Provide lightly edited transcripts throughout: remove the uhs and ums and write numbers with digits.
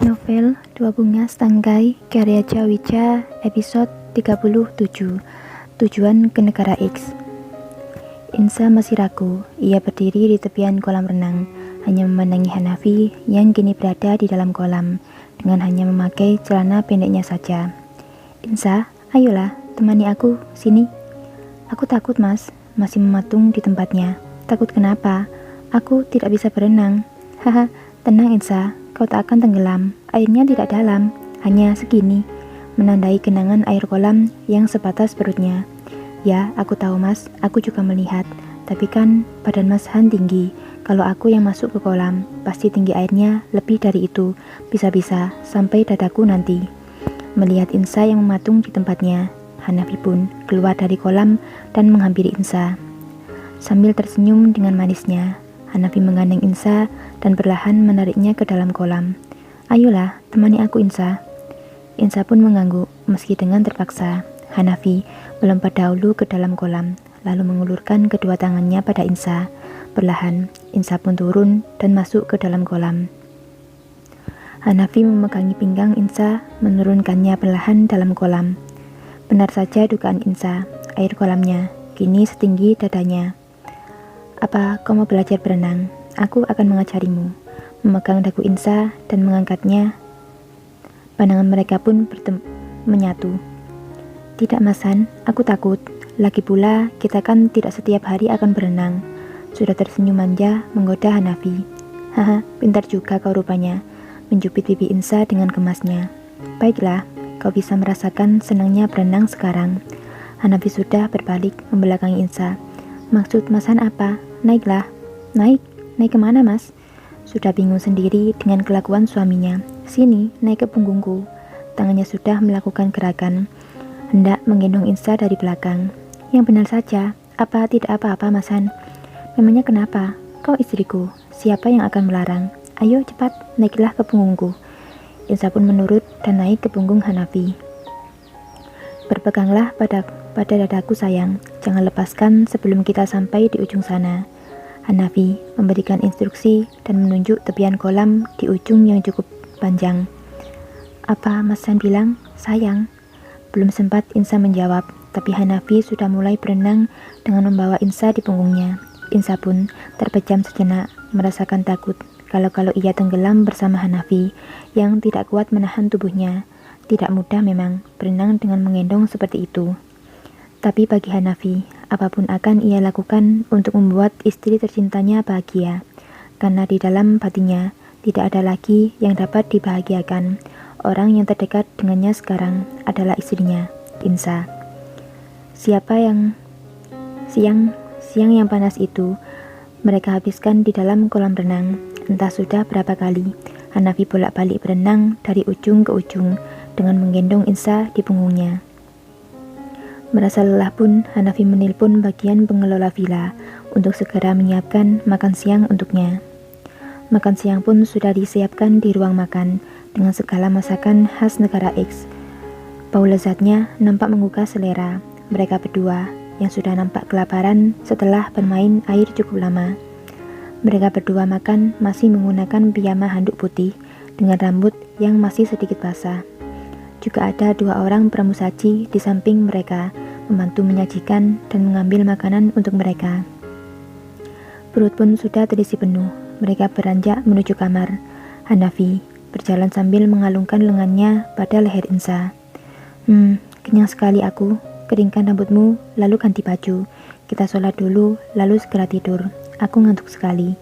Novel Dua Bunga Setangkai karya Jawica episode 37. Tujuan ke negara X. Insa masih ragu. Ia berdiri di tepian kolam renang, hanya memandangi Hanafi yang kini berada di dalam kolam dengan hanya memakai celana pendeknya saja. Insa, ayolah, temani aku, sini. Aku takut, Mas. Masih mematung di tempatnya. Takut kenapa? Aku tidak bisa berenang. Haha, tenang Insa. Kau tak akan tenggelam, airnya tidak dalam, hanya segini, menandai genangan air kolam yang sebatas perutnya. Ya, aku tahu Mas, aku juga melihat, tapi kan badan Mas Han tinggi, kalau aku yang masuk ke kolam, pasti tinggi airnya lebih dari itu, bisa-bisa sampai dadaku nanti. Melihat Insa yang mematung di tempatnya, Hanafi pun keluar dari kolam dan menghampiri Insa. Sambil tersenyum dengan manisnya, Hanafi menggandeng Insa dan perlahan menariknya ke dalam kolam. Ayolah, temani aku Insa. Insa pun mengangguk, meski dengan terpaksa. Hanafi melompat dahulu ke dalam kolam, lalu mengulurkan kedua tangannya pada Insa. Perlahan, Insa pun turun dan masuk ke dalam kolam. Hanafi memegangi pinggang Insa, menurunkannya perlahan dalam kolam. Benar saja dugaan Insa, air kolamnya kini setinggi dadanya. Apa kau mau belajar berenang? Aku akan mengajarimu. Memegang dagu Insa dan mengangkatnya. Pandangan mereka pun menyatu. Tidak Mas Han, aku takut. Lagi pula kita kan tidak setiap hari akan berenang. Sudah tersenyum manja menggoda Hanafi. Haha, pintar juga kau rupanya. Menjubit pipi Insa dengan kemasnya. Baiklah, kau bisa merasakan senangnya berenang sekarang. Hanafi sudah berbalik membelakangi Insa. Maksud Mas Han apa? Naiklah. Naik kemana Mas? Sudah bingung sendiri dengan kelakuan suaminya. Sini, naik ke punggungku. Tangannya sudah melakukan gerakan, hendak menggendong Insa dari belakang. Yang benar saja, apa tidak apa-apa Mas Han? Memangnya kenapa? Kau istriku, siapa yang akan melarang? Ayo cepat, naiklah ke punggungku. Insa pun menurut dan naik ke punggung Hanafi. Berpeganglah pada dadaku sayang, jangan lepaskan sebelum kita sampai di ujung sana. Hanafi memberikan instruksi dan menunjuk tepian kolam di ujung yang cukup panjang. Apa Mas Han bilang? Sayang. Belum sempat Insa menjawab, tapi Hanafi sudah mulai berenang dengan membawa Insa di punggungnya. Insa pun terpejam sejenak, merasakan takut kalau ia tenggelam bersama Hanafi yang tidak kuat menahan tubuhnya. Tidak mudah memang berenang dengan menggendong seperti itu. Tapi bagi Hanafi, apapun akan ia lakukan untuk membuat istri tercintanya bahagia. Karena di dalam hatinya tidak ada lagi yang dapat dibahagiakan. Orang yang terdekat dengannya sekarang adalah istrinya, Insa. Siang yang panas itu mereka habiskan di dalam kolam renang. Entah sudah berapa kali Hanafi bolak-balik berenang dari ujung ke ujung dengan menggendong Insa di punggungnya. Merasa lelah pun, Hanafi menelpon bagian pengelola villa untuk segera menyiapkan makan siang untuknya. Makan siang pun sudah disiapkan di ruang makan dengan segala masakan khas negara X. Bau lezatnya nampak menggugah selera mereka berdua yang sudah nampak kelaparan setelah bermain air cukup lama. Mereka berdua makan masih menggunakan piyama handuk putih dengan rambut yang masih sedikit basah. Juga ada dua orang pramusaji di samping mereka, membantu menyajikan dan mengambil makanan untuk mereka. Perut pun sudah terisi penuh. Mereka beranjak menuju kamar. Hanafi berjalan sambil mengalungkan lengannya pada leher Insa. Kenyang sekali aku. Keringkan rambutmu, lalu ganti baju. Kita sholat dulu, lalu segera tidur. Aku ngantuk sekali.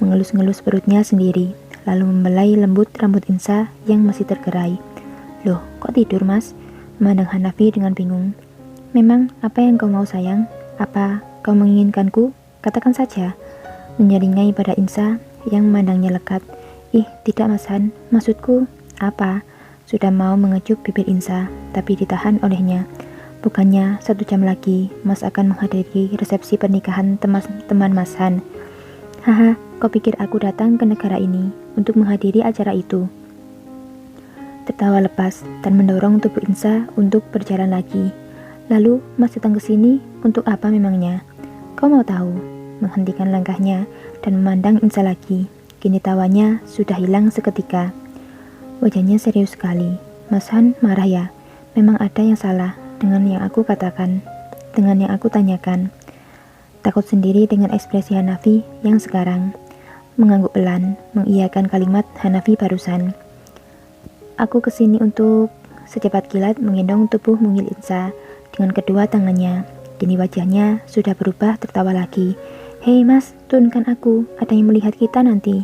Mengelus-ngelus perutnya sendiri, lalu membelai lembut rambut Insa yang masih tergerai. Loh, kok tidur Mas? Memandang Hanafi dengan bingung. Memang apa yang kau mau sayang? Apa kau menginginkanku? Katakan saja. Menyeringai pada Insa yang memandangnya lekat. Ih, tidak Mas Han, maksudku apa? Sudah mau mengejuk bibir Insa, tapi ditahan olehnya. Bukannya 1 jam lagi Mas akan menghadiri resepsi pernikahan teman Mas Han. Haha, kau pikir aku datang ke negara ini untuk menghadiri acara itu? Tertawa lepas dan mendorong tubuh Insa untuk berjalan lagi. Lalu Mas datang ke sini untuk apa memangnya? Kau mau tahu? Menghentikan langkahnya dan memandang Insa lagi. Kini tawanya sudah hilang seketika. Wajahnya serius sekali. Mas Han marah ya? Memang ada yang salah dengan yang aku katakan, dengan yang aku tanyakan. Takut sendiri dengan ekspresi Hanafi yang sekarang. Mengangguk pelan, mengiyakan kalimat Hanafi barusan. Aku kesini untuk secepat kilat menggendong tubuh Mungil Insa dengan kedua tangannya. Kini wajahnya sudah berubah tertawa lagi. Hei mas, turunkan aku, ada yang melihat kita nanti.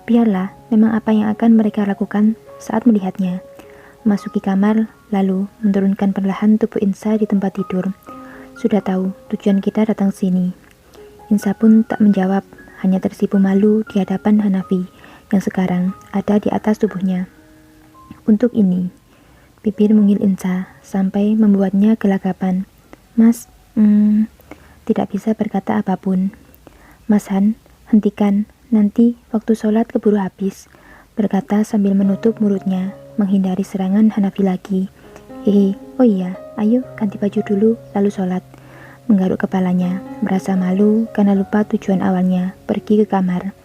Biarlah, memang apa yang akan mereka lakukan saat melihatnya. Masuki kamar, lalu menurunkan perlahan tubuh Insa di tempat tidur. Sudah tahu tujuan kita datang sini. Insa pun tak menjawab, hanya tersipu malu di hadapan Hanafi yang sekarang ada di atas tubuhnya. Untuk ini, bibir Mungil Insa sampai membuatnya gelagapan. Mas, tidak bisa berkata apapun. Mas Han, hentikan, nanti waktu sholat keburu habis, berkata sambil menutup mulutnya, menghindari serangan Hanafi lagi. Hehe, oh iya, ayo ganti baju dulu, lalu sholat. Menggaruk kepalanya, merasa malu karena lupa tujuan awalnya, pergi ke kamar.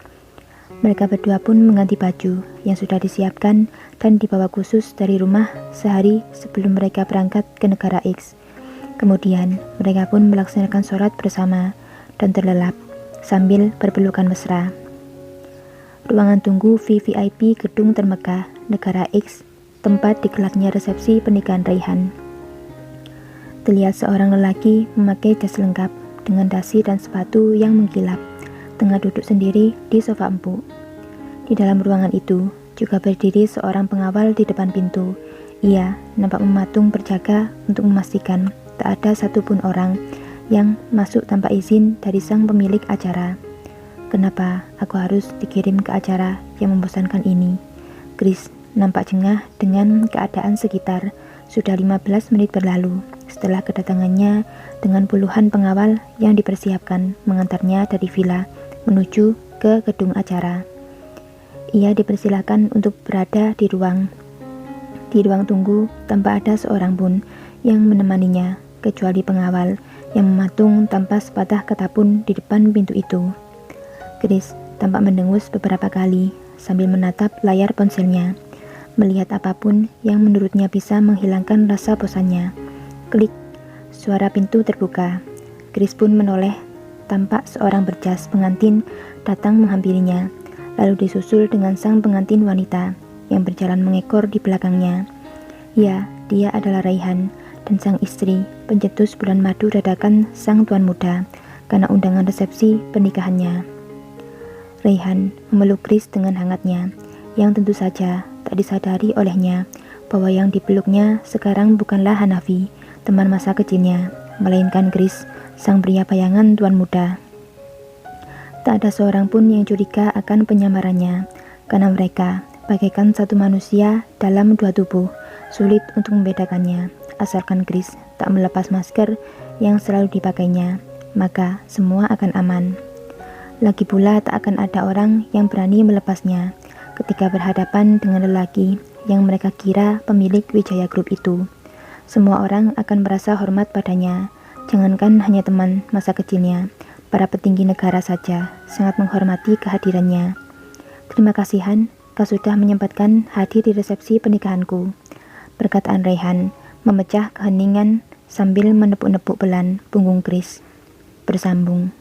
Mereka berdua pun mengganti baju yang sudah disiapkan dan dibawa khusus dari rumah sehari sebelum mereka berangkat ke negara X. Kemudian, mereka pun melaksanakan sholat bersama dan terlelap sambil berpelukan mesra. Ruangan tunggu VVIP gedung termegah negara X, tempat digelarnya resepsi pernikahan Raihan. Terlihat seorang lelaki memakai jas lengkap dengan dasi dan sepatu yang mengkilap, tengah duduk sendiri di sofa empuk. Di dalam ruangan itu juga berdiri seorang pengawal di depan pintu. Ia nampak mematung berjaga untuk memastikan tak ada satupun orang yang masuk tanpa izin dari sang pemilik acara. Kenapa aku harus dikirim ke acara yang membosankan ini? Chris nampak jengah dengan keadaan sekitar. Sudah 15 menit berlalu setelah kedatangannya dengan puluhan pengawal yang dipersiapkan mengantarnya dari villa menuju ke gedung acara. Ia dipersilakan untuk berada di ruang tunggu tanpa ada seorang pun yang menemaninya kecuali pengawal yang mematung tanpa sepatah kata pun di depan pintu itu. Chris tampak mendengus beberapa kali sambil menatap layar ponselnya, melihat apapun yang menurutnya bisa menghilangkan rasa bosannya. Klik, suara pintu terbuka. Chris pun menoleh, tampak seorang berjas pengantin datang menghampirinya, lalu disusul dengan sang pengantin wanita yang berjalan mengekor di belakangnya. Ya, dia adalah Raihan dan sang istri, pencetus bulan madu dadakan sang tuan muda karena undangan resepsi pernikahannya. Raihan memeluk Chris dengan hangatnya, yang tentu saja tak disadari olehnya bahwa yang dipeluknya sekarang bukanlah Hanafi, teman masa kecilnya, melainkan Chris, sang pria bayangan tuan muda. Tak ada seorang pun yang curiga akan penyamarannya, karena mereka bagaikan satu manusia dalam dua tubuh, sulit untuk membedakannya. Asalkan Chris tak melepas masker yang selalu dipakainya, maka semua akan aman. Lagi pula tak akan ada orang yang berani melepasnya ketika berhadapan dengan lelaki yang mereka kira pemilik Wijaya Group itu. Semua orang akan merasa hormat padanya, jangankan hanya teman masa kecilnya, para petinggi negara saja sangat menghormati kehadirannya. Terima kasih Han, kau sudah menyempatkan hadir di resepsi pernikahanku. Perkataan Raihan memecah keheningan sambil menepuk-nepuk pelan punggung Chris. Bersambung.